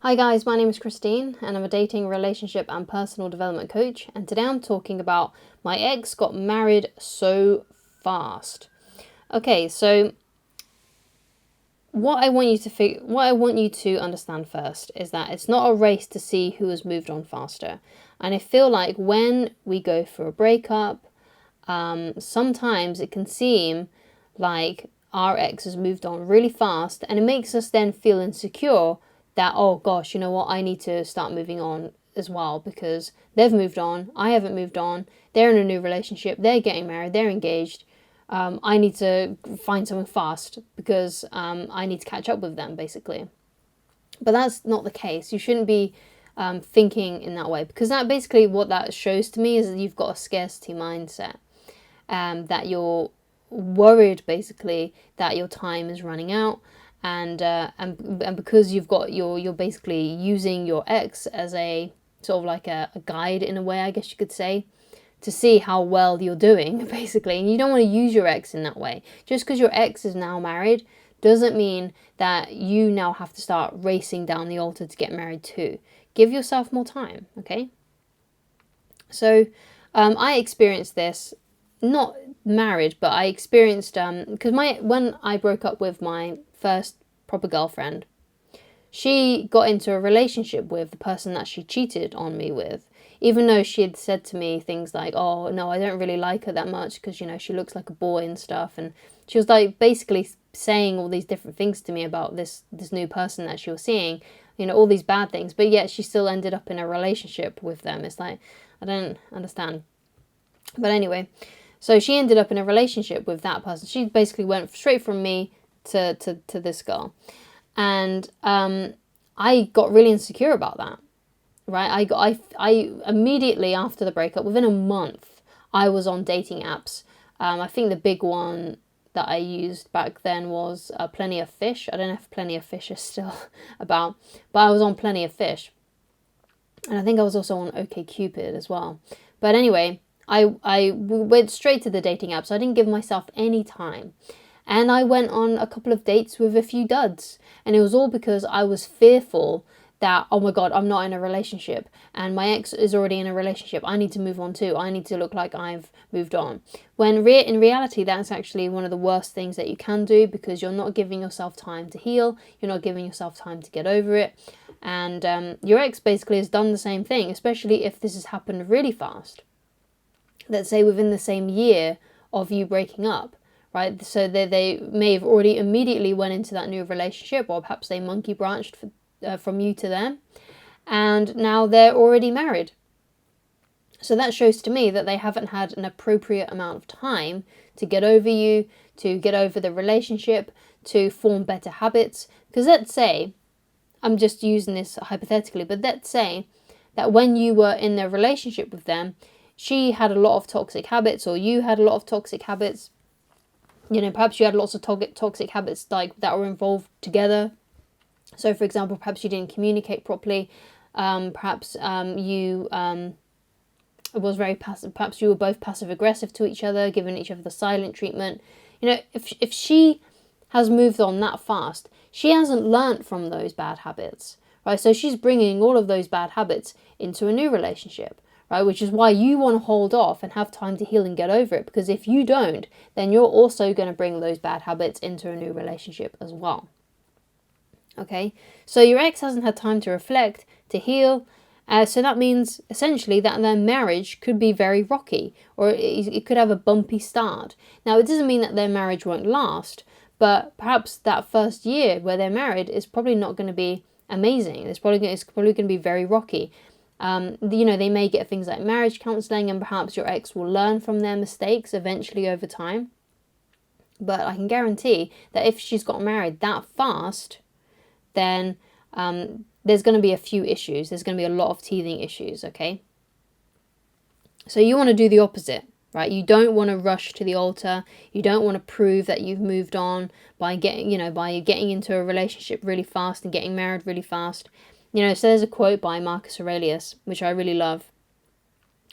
Hi guys, my name is Christine and I'm a dating, relationship and personal development coach, and today I'm talking about my ex got married so fast. Okay, so what I want you to understand first is that it's not a race to see who has moved on faster. And I feel like when we go for a breakup, sometimes it can seem like our ex has moved on really fast, and it makes us then feel insecure that, oh gosh, you know what, I need to start moving on as well because they've moved on, I haven't moved on, they're in a new relationship, they're getting married, they're engaged. I need to find something fast because I need to catch up with them, basically. But that's not the case. You shouldn't be thinking in that way, because that basically what that shows to me is that you've got a scarcity mindset, that you're worried basically that your time is running out, and because you're basically using your ex as a sort of like a guide in a way, I guess you could say, to see how well you're doing, basically. And you don't want to use your ex in that way. Just because your ex is now married doesn't mean that you now have to start racing down the altar to get married too. Give yourself more time, okay? So I experienced this, not married, but I experienced, because when I broke up with my first proper girlfriend, she got into a relationship with the person that she cheated on me with, even though she had said to me things like, oh no, I don't really like her that much because, you know, she looks like a boy and stuff. And she was like basically saying all these different things to me about this new person that she was seeing, you know, all these bad things, but yet she still ended up in a relationship with them. It's like, I don't understand. But anyway, so she ended up in a relationship with that person. She basically went straight from me to this girl. And I got really insecure about that, right? I immediately after the breakup, within a month, I was on dating apps. I think the big one that I used back then was Plenty of Fish. I don't know if Plenty of Fish is still about, but I was on Plenty of Fish. And I think I was also on OkCupid as well. But anyway, I went straight to the dating apps. I didn't give myself any time. And I went on a couple of dates with a few duds. And it was all because I was fearful that, oh my God, I'm not in a relationship. And my ex is already in a relationship. I need to move on too. I need to look like I've moved on. When in reality, that's actually one of the worst things that you can do, because you're not giving yourself time to heal. You're not giving yourself time to get over it. And your ex basically has done the same thing, especially if this has happened really fast. Let's say within the same year of you breaking up. Right, so they may have already immediately went into that new relationship, or perhaps they monkey branched from you to them, and now they're already married. So that shows to me that they haven't had an appropriate amount of time to get over you, to get over the relationship, to form better habits. Because let's say, I'm just using this hypothetically, but let's say that when you were in the relationship with them, she had a lot of toxic habits, or you had a lot of toxic habits. You know, perhaps you had lots of toxic habits like that were involved together. So, for example, perhaps you didn't communicate properly. Perhaps you was very passive. Perhaps you were both passive aggressive to each other, giving each other the silent treatment. You know, if she has moved on that fast, she hasn't learnt from those bad habits, right? So she's bringing all of those bad habits into a new relationship. Right, which is why you want to hold off and have time to heal and get over it, because if you don't, then you're also going to bring those bad habits into a new relationship as well. Okay, so your ex hasn't had time to reflect, to heal, so that means essentially that their marriage could be very rocky, or it could have a bumpy start. Now, it doesn't mean that their marriage won't last, but perhaps that first year where they're married is probably not going to be amazing. It's probably going to be very rocky. You know, they may get things like marriage counselling, and perhaps your ex will learn from their mistakes eventually over time. But I can guarantee that if she's got married that fast, then there's going to be a few issues. There's going to be a lot of teething issues, okay? So you want to do the opposite, right? You don't want to rush to the altar. You don't want to prove that you've moved on by getting into a relationship really fast and getting married really fast. You know, so there's a quote by Marcus Aurelius, which I really love,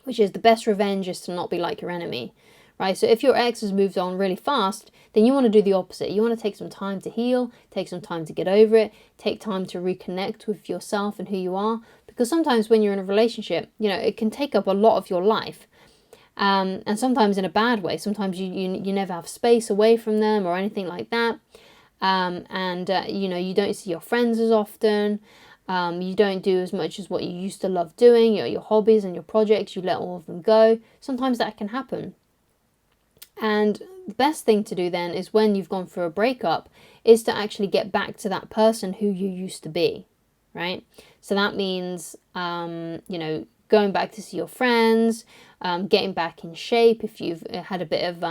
which is, the best revenge is to not be like your enemy, right? So if your ex has moved on really fast, then you want to do the opposite. You want to take some time to heal, take some time to get over it, take time to reconnect with yourself and who you are. Because sometimes when you're in a relationship, it can take up a lot of your life. And sometimes in a bad way. Sometimes you never have space away from them or anything like that. You don't see your friends as often. You don't do as much as what you used to love doing, your hobbies and your projects, you let all of them go. Sometimes that can happen. And the best thing to do then is when you've gone through a breakup is to actually get back to that person who you used to be, right? So that means, going back to see your friends, getting back in shape if you've had a bit of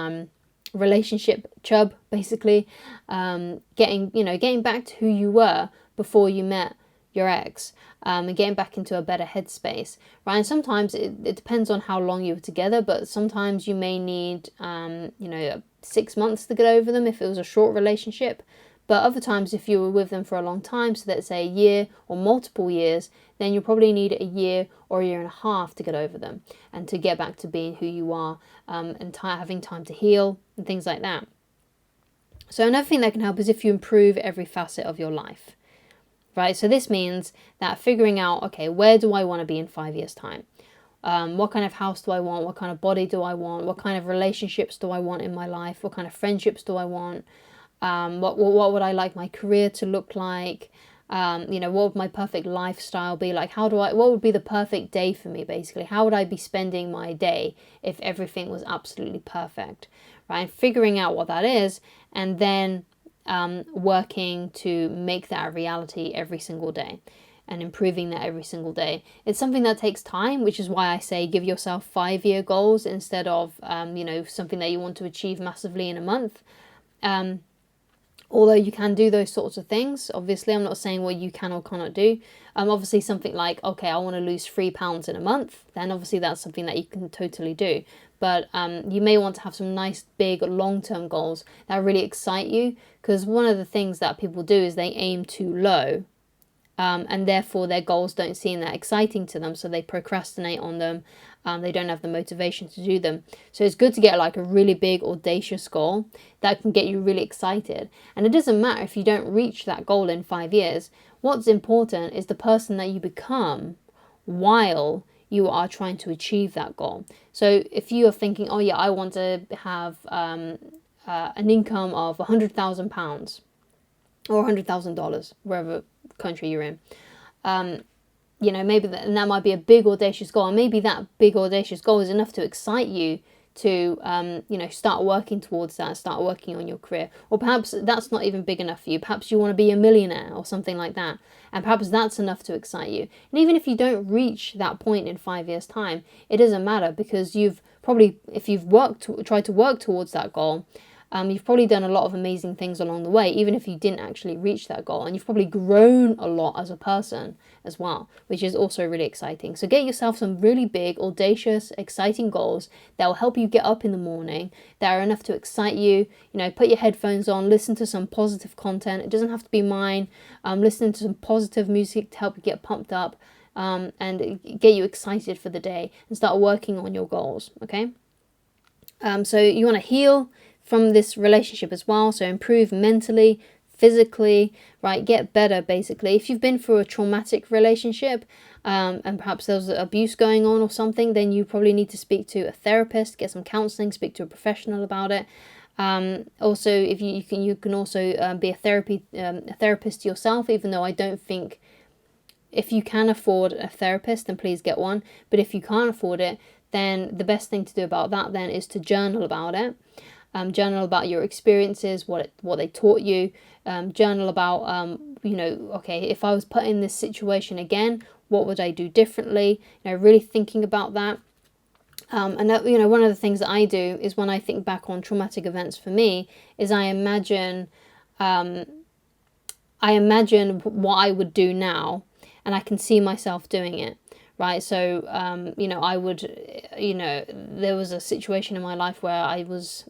relationship chub, basically, getting back to who you were before you met your ex, and getting back into a better headspace, right? And sometimes it depends on how long you were together, but sometimes you may need 6 months to get over them if it was a short relationship. But other times, if you were with them for a long time, so let's say a year or multiple years, then you probably need a year or a year and a half to get over them and to get back to being who you are, and having time to heal and things like that. So another thing that can help is if you improve every facet of your life, right? So this means that figuring out, okay, where do I want to be in 5 years' time? What kind of house do I want? What kind of body do I want? What kind of relationships do I want in my life? What kind of friendships do I want? What would I like my career to look like? What would my perfect lifestyle be like? What would be the perfect day for me, basically? How would I be spending my day if everything was absolutely perfect, right? Figuring out what that is, and then working to make that a reality every single day and improving that every single day. It's something that takes time, which is why I say give yourself 5-year goals instead of, something that you want to achieve massively in a month. Although you can do those sorts of things, obviously, I'm not saying what you can or cannot do. Obviously something like, okay, I want to lose 3 pounds in a month, then obviously that's something that you can totally do. But you may want to have some nice, big, long-term goals that really excite you, because one of the things that people do is they aim too low, and therefore their goals don't seem that exciting to them, so they procrastinate on them. They don't have the motivation to do them. So it's good to get like a really big, audacious goal that can get you really excited. And it doesn't matter if you don't reach that goal in 5 years. What's important is the person that you become while you are trying to achieve that goal. So if you are thinking, oh yeah, I want to have an income of £100,000 or $100,000, wherever country you're in, maybe that might be a big audacious goal, and maybe that big audacious goal is enough to excite you to start working towards that, start working on your career. Or perhaps that's not even big enough for you. Perhaps you want to be a millionaire or something like that, and perhaps that's enough to excite you. And even if you don't reach that point in 5 years' time, it doesn't matter, because you've probably, if you've tried to work towards that goal, you've probably done a lot of amazing things along the way, even if you didn't actually reach that goal. And you've probably grown a lot as a person as well, which is also really exciting. So get yourself some really big, audacious, exciting goals that will help you get up in the morning, that are enough to excite you. Put your headphones on, listen to some positive content. It doesn't have to be mine. Listen to some positive music to help you get pumped up, and get you excited for the day, and start working on your goals, okay? So you want to heal from this relationship as well. So improve mentally, physically, right? Get better, basically. If you've been through a traumatic relationship, and perhaps there's abuse going on or something, then you probably need to speak to a therapist, get some counseling, speak to a professional about it. Also, if you can also be a therapist yourself, even though I don't think, if you can afford a therapist, then please get one. But if you can't afford it, then the best thing to do about that then is to journal about it. Journal about your experiences, what they taught you. Journal about, okay, if I was put in this situation again, what would I do differently? Really thinking about that. And that, one of the things that I do is, when I think back on traumatic events for me, is I imagine what I would do now, and I can see myself doing it. Right, so, I would, there was a situation in my life where I was,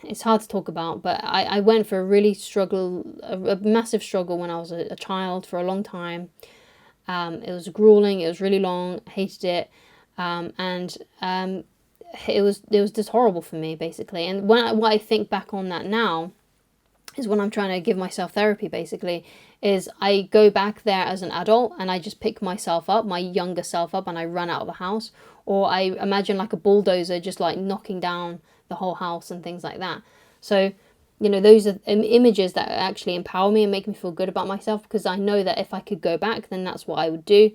it's hard to talk about, but I went for a massive struggle when I was a child for a long time. It was grueling, it was really long, I hated it, and it was just horrible for me, basically. And what I think back on that now is when I'm trying to give myself therapy, basically, is I go back there as an adult and I just pick myself up, my younger self up, and I run out of the house. Or I imagine like a bulldozer just like knocking down the whole house and things like that. So, you know, those are images that actually empower me and make me feel good about myself, because I know that if I could go back, then that's what I would do.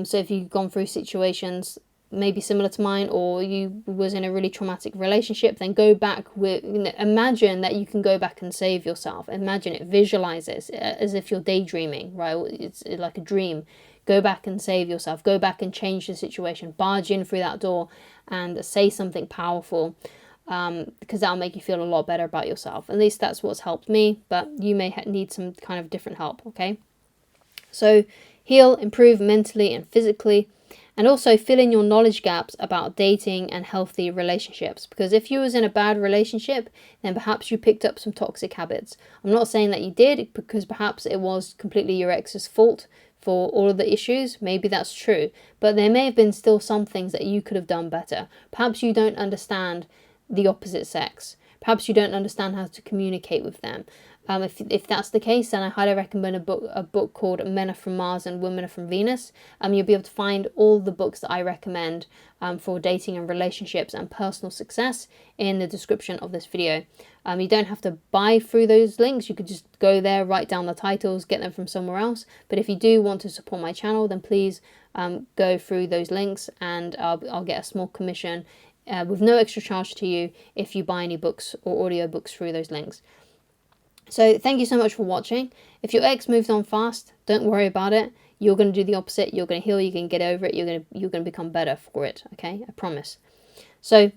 So if you've gone through situations maybe similar to mine, or you was in a really traumatic relationship, then go back with, you know, imagine that you can go back and save yourself. Imagine it, visualize it as if you're daydreaming, right? It's like a dream. Go back and save yourself. Go back and change the situation. Barge in through that door and say something powerful, because that'll make you feel a lot better about yourself. At least that's what's helped me, but you may need some kind of different help, okay? So heal, improve mentally and physically, and also fill in your knowledge gaps about dating and healthy relationships. Because if you was in a bad relationship, then perhaps you picked up some toxic habits. I'm not saying that you did, because perhaps it was completely your ex's fault for all of the issues. Maybe that's true. But there may have been still some things that you could have done better. Perhaps you don't understand the opposite sex. Perhaps you don't understand how to communicate with them. If that's the case, then I highly recommend a book called Men Are From Mars and Women Are From Venus. You'll be able to find all the books that I recommend for dating and relationships and personal success in the description of this video. You don't have to buy through those links. You could just go there, write down the titles, get them from somewhere else. But if you do want to support my channel, then please go through those links, and I'll get a small commission with no extra charge to you if you buy any books or audio books through those links. So thank you so much for watching. If your ex moved on fast, don't worry about it. You're going to do the opposite. You're going to heal. You're going to get over it. You're going to become better for it. Okay, I promise. So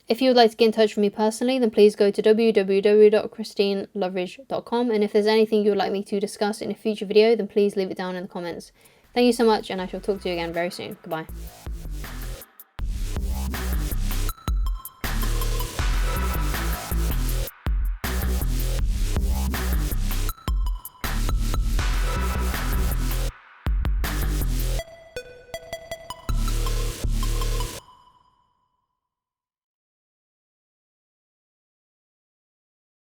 if you would like to get in touch with me personally, then please go to www.christineloveridge.com. And if there's anything you would like me to discuss in a future video, then please leave it down in the comments. Thank you so much, and I shall talk to you again very soon. Goodbye.